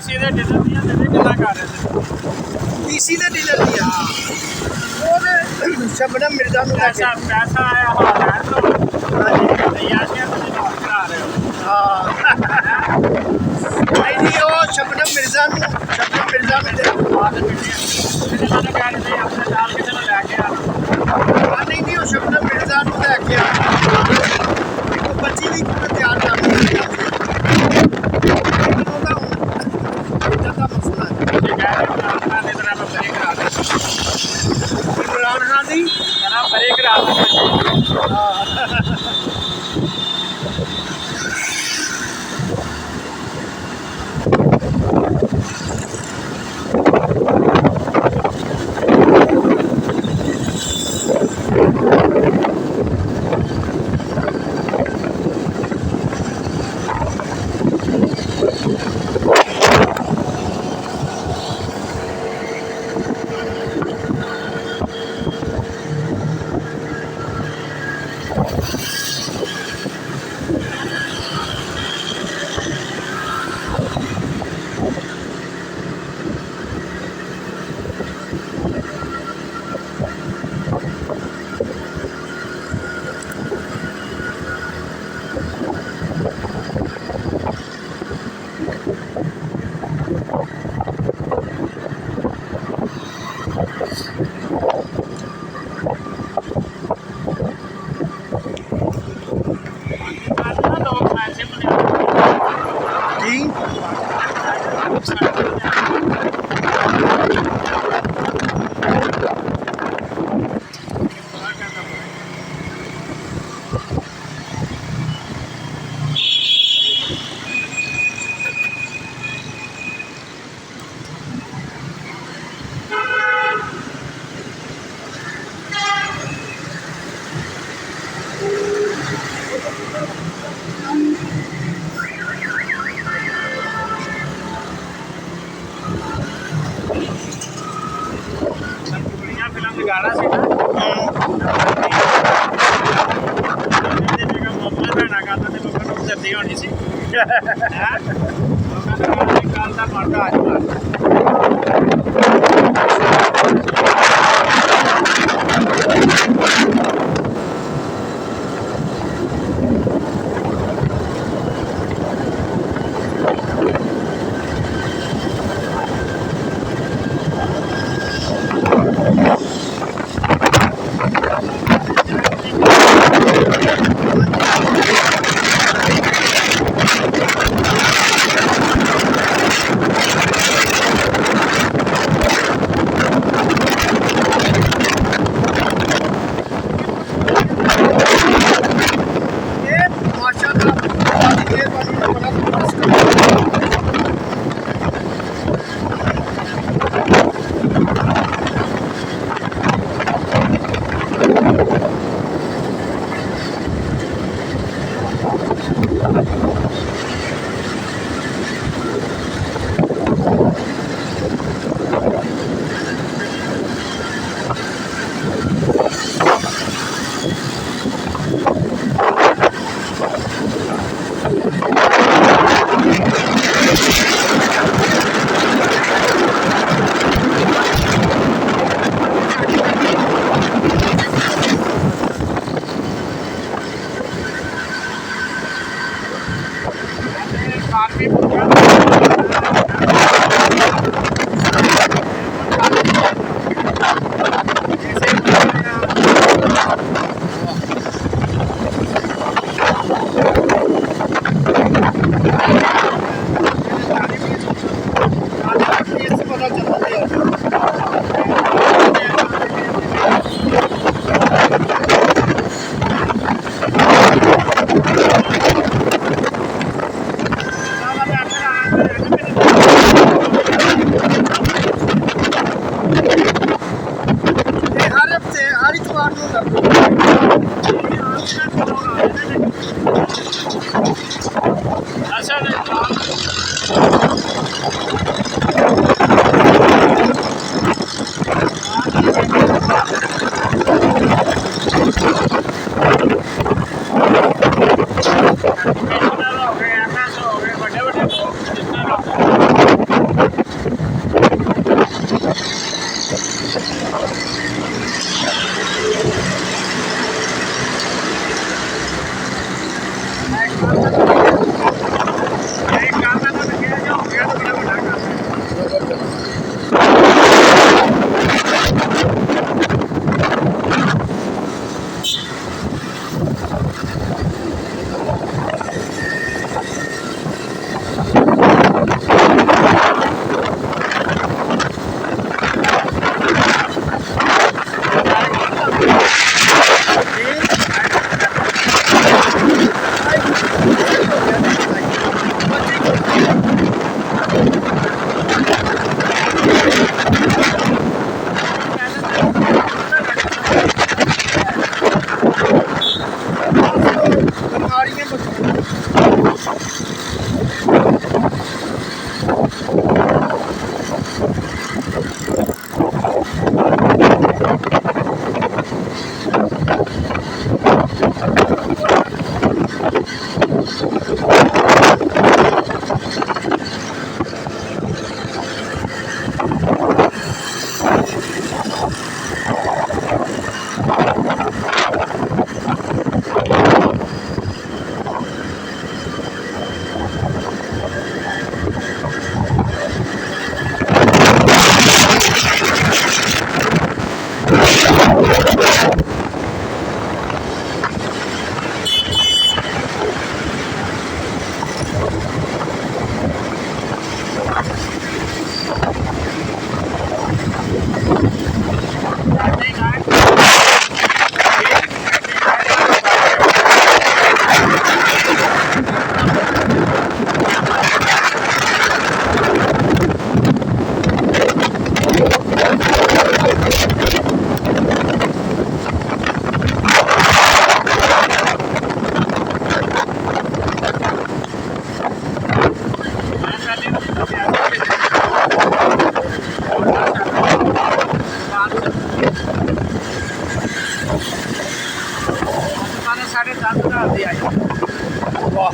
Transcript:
ਕਿਸੇ ਦੇ ਡਿਨਰ ਦੀਆਂ ਤੇ ਕਿੰਨਾ ਕਰ ਰਹੇ ਸੀ ਪੀਸੀ ਦੇ ਡੀਲਰ ਦੀ ਆ ਉਹਨੇ ਸ਼ਬਨਮ ਮਿਰਜ਼ਾ ਨੂੰ ਲੈ ਕੇ ਪੈਸਾ ਆਇਆ ਹਾਲ ਤੋਂ ਯਾਸ਼ੀਆ ਤੁਸੀਂ ਨੋਟ ਕਰਾ ਰਹੇ ਹੋ ਹਾਂ ਨਹੀਂ ਉਹ ਸ਼ਬਨਮ ਮਿਰਜ਼ਾ ਨੂੰ ਦੇ ਬਾਅਦ ਵਿੱਚ ਇਹਨੇ ਮੈਨੂੰ ਕਹਿ ਰਹੇ ਆਪਣੇ ਨਾਲ ਕਿਸੇ ਨੂੰ ਲੈ ਕੇ ਆ ਨਹੀਂ ਉਹ ਸ਼ਬਨਮ ਮਿਰਜ਼ਾ ਨੂੰ ਲੈ ਕੇ ਆ ਇੱਕ ਬੱਚੀ ਵੀ ਤਿਆਰ ਕਰ ਰਹੀ ਹੈ ਉਹਦਾ ਮਸਲਾ ਹੈ ਇਹ ਕਹਿ ਰਹੇ ਆਪਣਾ ਦੇ ਤਰ੍ਹਾਂ ਮੈਂ ਬਰੇ ਕਰਾ ਦੇ ਇਮਰਾਨ ਖਾਨ ਦੀ ਜਨਾਬ ਬਰੇ ਕਰਾ ਦੇ ਫਿਲਮ ਗਾਣਾ ਸੀ ਨਾ ਲੋਕਾਂ ਨੂੰ ਜਲਦੀ ਹੋਣੀ ਸੀ ਕੱਲ ਦਾ ਮਰਦਾ साढ़े 10,000 ਦੀ ਆਈ ਵਾਹ